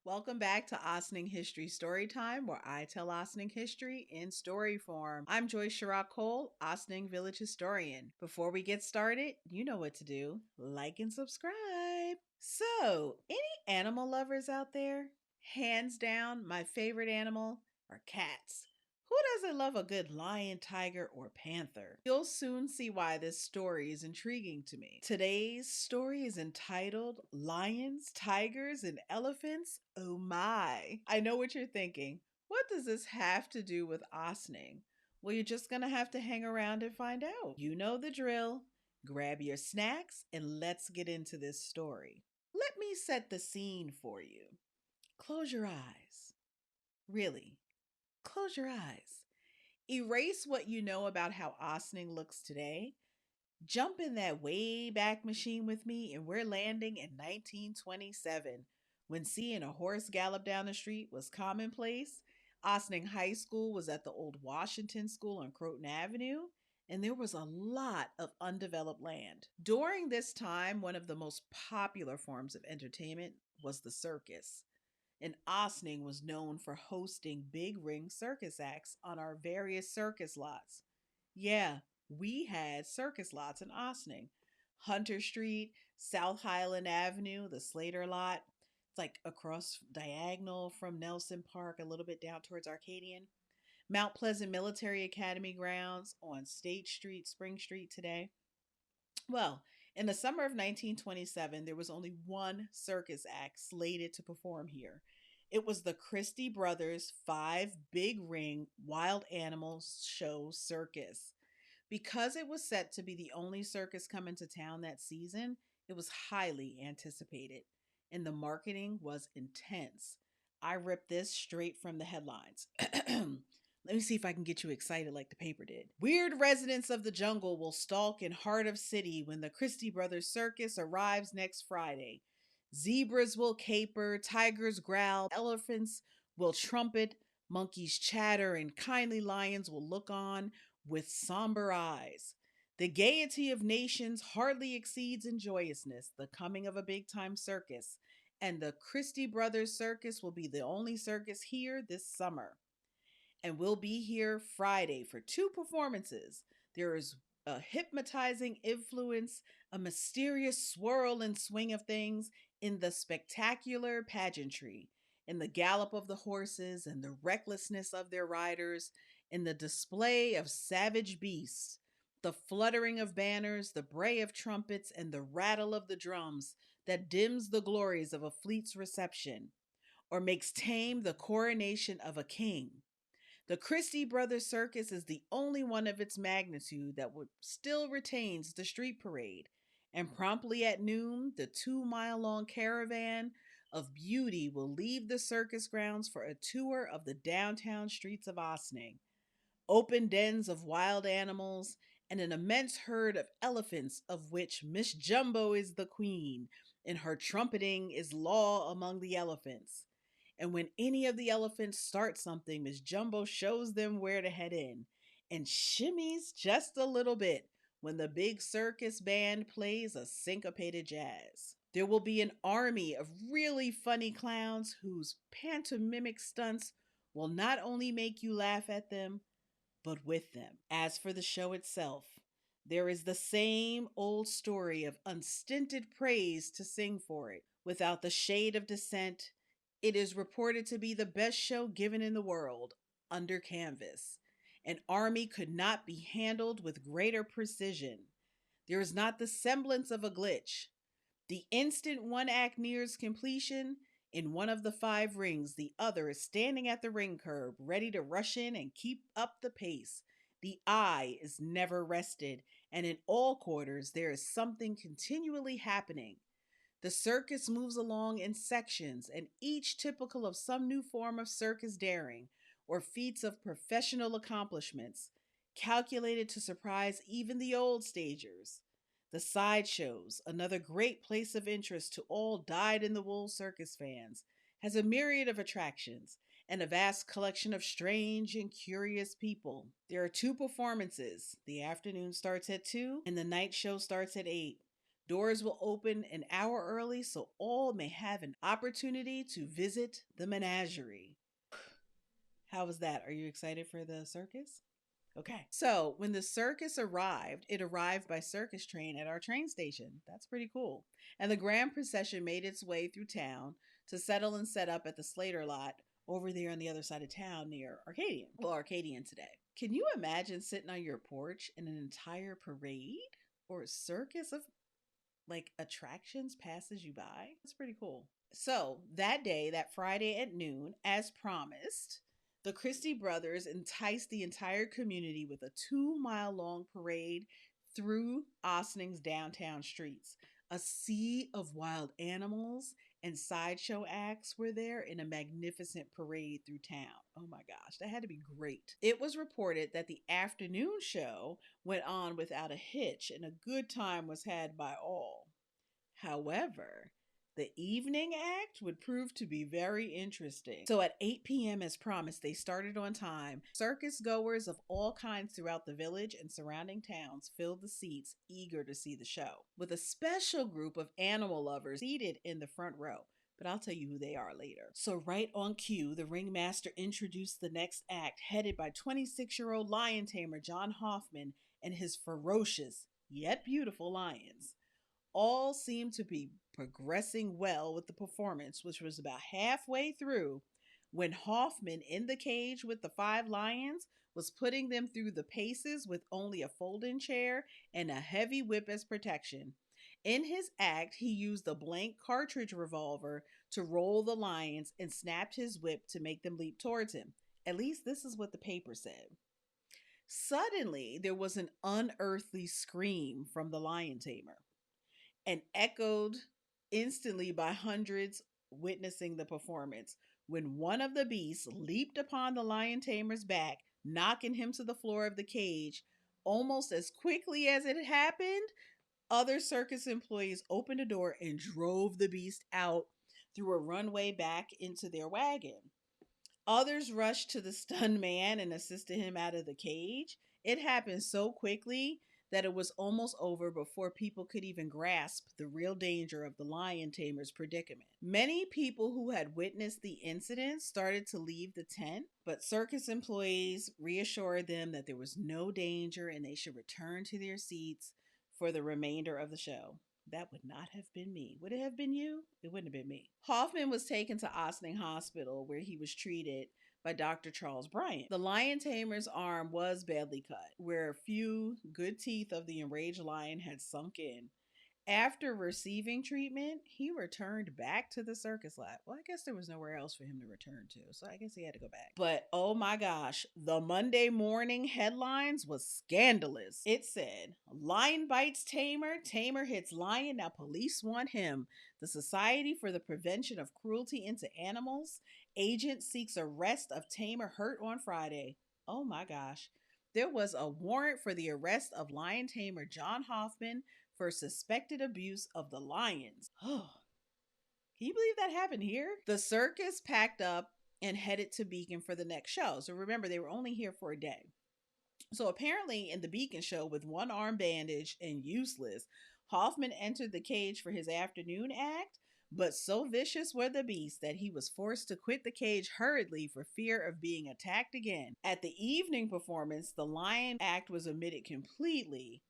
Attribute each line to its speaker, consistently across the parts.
Speaker 1: Welcome back to Ossining History Storytime, where I tell Ossining history in story form. I'm Joyce Sherrock Cole, Ossining Village Historian. Before we get started, you know what to do. Like and subscribe. So, any animal lovers out there? Hands down, my favorite animal are cats. Who doesn't love a good lion, tiger, or panther? You'll soon see why this story is intriguing to me. Today's story is entitled Lions, Tigers, and Elephants. Oh my. I know what you're thinking. What does this have to do with Osning? Well, you're just going to have to hang around and find out. You know the drill. Grab your snacks and let's get into this story. Let me set the scene for you. Close your eyes. Really, close your eyes. Erase what you know about how Osning looks today. Jump in that way back machine with me, and we're landing in 1927 when seeing a horse gallop down the street was commonplace. Ossining High School was at the old Washington School on Croton Avenue, and there was a lot of undeveloped land. During this time, one of the most popular forms of entertainment was the circus. And Ossining was known for hosting big ring circus acts on our various circus lots. Yeah, we had circus lots in Ossining. Hunter Street, South Highland Avenue, the Slater lot. It's like across diagonal from Nelson Park, a little bit down towards Arcadian. Mount Pleasant Military Academy grounds on State Street, Spring Street today. Well, in the summer of 1927, there was only one circus act slated to perform here. It was the Christie Brothers Five Big Ring Wild Animals Show Circus. Because it was set to be the only circus coming to town that season, it was highly anticipated, and the marketing was intense. I ripped this straight from the headlines. Let me see if I can get you excited like the paper did. Weird residents of the jungle will stalk in heart of city when the Christie Brothers Circus arrives next Friday. Zebras will caper, tigers growl, elephants will trumpet, monkeys chatter, and kindly lions will look on with somber eyes. The gaiety of nations hardly exceeds in joyousness the coming of a big time circus, and the Christie Brothers Circus will be the only circus here this summer. And we'll be here Friday for two performances. There is a hypnotizing influence, a mysterious swirl and swing of things in the spectacular pageantry, in the gallop of the horses and the recklessness of their riders, in the display of savage beasts, the fluttering of banners, the bray of trumpets, and the rattle of the drums that dims the glories of a fleet's reception, or makes tame the coronation of a king. The Christie Brothers Circus is the only one of its magnitude that would still retains the street parade. And promptly at noon, the 2 mile long caravan of beauty will leave the circus grounds for a tour of the downtown streets of Ossining. Open dens of wild animals, and an immense herd of elephants, of which Miss Jumbo is the queen, and her trumpeting is law among the elephants. And when any of the elephants start something, Miss Jumbo shows them where to head in and shimmies just a little bit when the big circus band plays a syncopated jazz. There will be an army of really funny clowns whose pantomimic stunts will not only make you laugh at them, but with them. As for the show itself, there is the same old story of unstinted praise to sing for it. Without the shade of dissent, it is reported to be the best show given in the world, under canvas. An army could not be handled with greater precision. There is not the semblance of a glitch. The instant one act nears completion, in one of the five rings, the other is standing at the ring curb, ready to rush in and keep up the pace. The eye is never rested, and in all quarters there is something continually happening. The circus moves along in sections, and each typical of some new form of circus daring or feats of professional accomplishments, calculated to surprise even the old stagers. The sideshows, another great place of interest to all dyed in the wool circus fans, has a myriad of attractions and a vast collection of strange and curious people. There are two performances. The afternoon starts at 2 and the night show starts at 8. Doors will open an hour early so all may have an opportunity to visit the menagerie. How was that? Are you excited for the circus? Okay. So when the circus arrived, it arrived by circus train at our train station. That's pretty cool. And the grand procession made its way through town to settle and set up at the Slater lot over there on the other side of town near Arcadian. Well, Arcadian today. Can you imagine sitting on your porch and an entire parade or a circus of like attractions passes you by? That's pretty cool. So that day, that Friday at noon, as promised, the Christie brothers enticed the entire community with a 2 mile long parade through Osning's downtown streets. A sea of wild animals and sideshow acts were there in a magnificent parade through town. Oh my gosh, that had to be great. It was reported that the afternoon show went on without a hitch and a good time was had by all. However, the evening act would prove to be very interesting. So at 8 p.m., as promised, they started on time. Circus goers of all kinds throughout the village and surrounding towns filled the seats, eager to see the show, with a special group of animal lovers seated in the front row. But I'll tell you who they are later. So, right on cue, the ringmaster introduced the next act, headed by 26-year-old lion tamer John Hoffman and his ferocious yet beautiful lions. All seemed to be progressing well with the performance, which was about halfway through when Hoffman, in the cage with the five lions, was putting them through the paces with only a folding chair and a heavy whip as protection. In his act, he used a blank cartridge revolver to roll the lions and snapped his whip to make them leap towards him. At least this is what the paper said. Suddenly, there was an unearthly scream from the lion tamer and echoed instantly by hundreds witnessing the performance when one of the beasts leaped upon the lion tamer's back, knocking him to the floor of the cage. Almost as quickly as it happened, other circus employees opened a door and drove the beast out through a runway back into their wagon. Others rushed to the stunned man and assisted him out of the cage. It happened so quickly that it was almost over before people could even grasp the real danger of the lion tamer's predicament. Many people who had witnessed the incident started to leave the tent, but circus employees reassured them that there was no danger and they should return to their seats for the remainder of the show. That would not have been me. Would it have been you? It wouldn't have been me. Hoffman was taken to Osning Hospital where he was treated by Dr. Charles Bryant. The lion tamer's arm was badly cut, where a few good teeth of the enraged lion had sunk in. After receiving treatment, he returned back to the circus lot. Well, I guess there was nowhere else for him to return to, so I guess he had to go back. But oh my gosh, the Monday morning headlines was scandalous. It said, "Lion bites tamer, tamer hits lion, now police want him. The Society for the Prevention of Cruelty into Animals agent seeks arrest of tamer hurt on Friday." Oh my gosh. There was a warrant for the arrest of lion tamer John Hoffman for suspected abuse of the lions. Oh, can you believe that happened here? The circus packed up and headed to Beacon for the next show. So remember, they were only here for a day. So apparently, in the Beacon show, with one arm bandaged and useless, Hoffman entered the cage for his afternoon act, but so vicious were the beasts that he was forced to quit the cage hurriedly for fear of being attacked again. At the evening performance, the lion act was omitted completely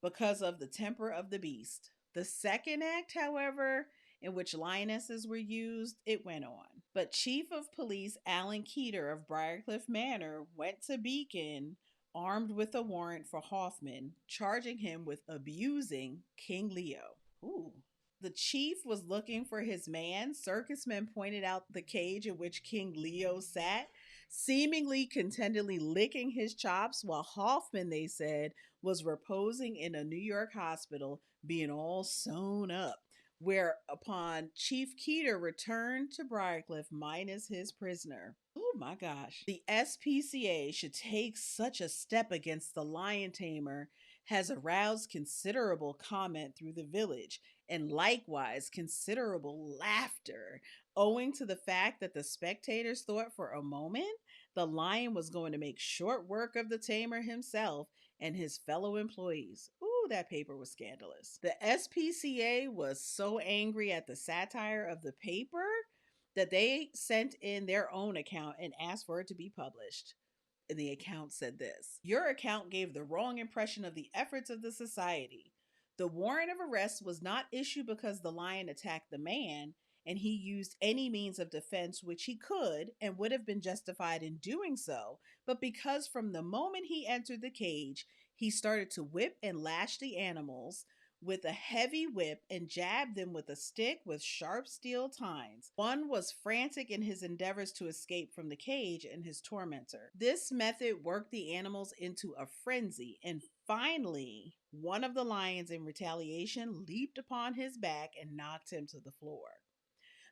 Speaker 1: because of the temper of the beast. The second act, however, in which lionesses were used, it went on. But Chief of Police Alan Keeter of Briarcliff Manor went to Beacon armed with a warrant for Hoffman, charging him with abusing King Leo. Ooh. The chief was looking for his man. Circus men pointed out the cage in which King Leo sat, seemingly contentedly licking his chops, while Hoffman, they said, was reposing in a New York hospital, being all sewn up. Whereupon Chief Keeter returned to Briarcliff minus his prisoner. Oh my gosh. The SPCA should take such a step against the lion tamer has aroused considerable comment through the village and likewise considerable laughter, owing to the fact that the spectators thought for a moment the lion was going to make short work of the tamer himself and his fellow employees. Ooh. Ooh, that paper was scandalous. The SPCA was so angry at the satire of the paper that they sent in their own account and asked for it to be published. And the account said this: Your account gave the wrong impression of the efforts of the society. The warrant of arrest was not issued because the lion attacked the man and he used any means of defense which he could and would have been justified in doing so, but because from the moment he entered the cage, he started to whip and lash the animals with a heavy whip and jabbed them with a stick with sharp steel tines. One was frantic in his endeavors to escape from the cage and his tormentor. This method worked the animals into a frenzy, and finally, one of the lions in retaliation leaped upon his back and knocked him to the floor.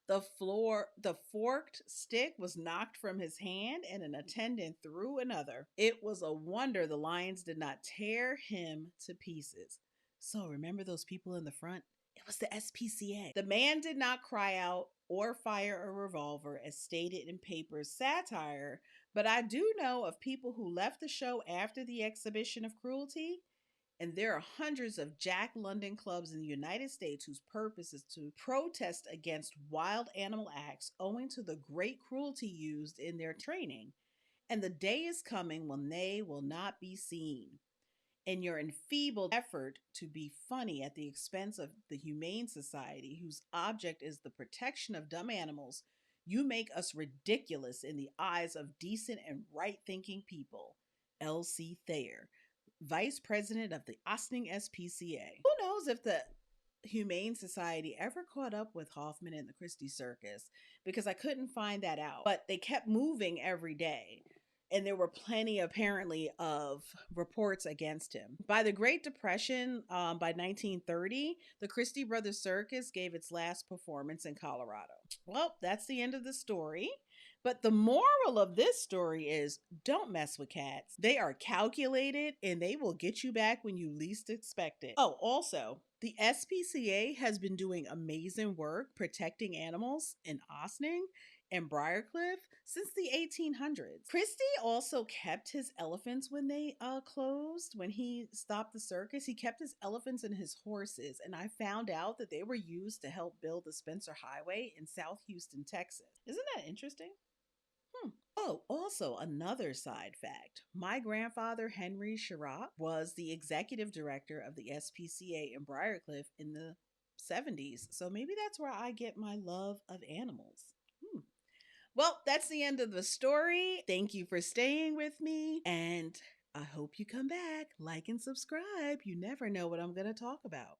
Speaker 1: The forked stick was knocked from his hand, and an attendant threw another. It was a wonder the lions did not tear him to pieces. So, remember those people in the front? It was the SPCA. The man did not cry out or fire a revolver as stated in paper's satire, but I do know of people who left the show after the exhibition of cruelty, and there are hundreds of Jack London clubs in the United States whose purpose is to protest against wild animal acts owing to the great cruelty used in their training. And the day is coming when they will not be seen. In your enfeebled effort to be funny at the expense of the Humane Society, whose object is the protection of dumb animals, you make us ridiculous in the eyes of decent and right thinking people. L.C. Thayer, Vice President of the Ossining SPCA. Who knows if the Humane Society ever caught up with Hoffman and the Christie Circus, because I couldn't find that out. But they kept moving every day. And there were plenty, apparently, of reports against him. By the Great Depression, by 1930, the Christie Brothers Circus gave its last performance in Colorado. Well, that's the end of the story. But the moral of this story is don't mess with cats. They are calculated and they will get you back when you least expect it. Oh, also, the SPCA has been doing amazing work protecting animals in Ossining and Briarcliff since the 1800s. Christie also kept his elephants when they closed. When he stopped the circus, he kept his elephants and his horses, and I found out that they were used to help build the Spencer Highway in South Houston, Texas. Isn't that interesting? Oh, also another side fact. My grandfather, Henry Sherratt, was the executive director of the SPCA in Briarcliff in the 70s. So maybe that's where I get my love of animals. Well, that's the end of the story. Thank you for staying with me, and I hope you come back, like and subscribe. You never know what I'm going to talk about.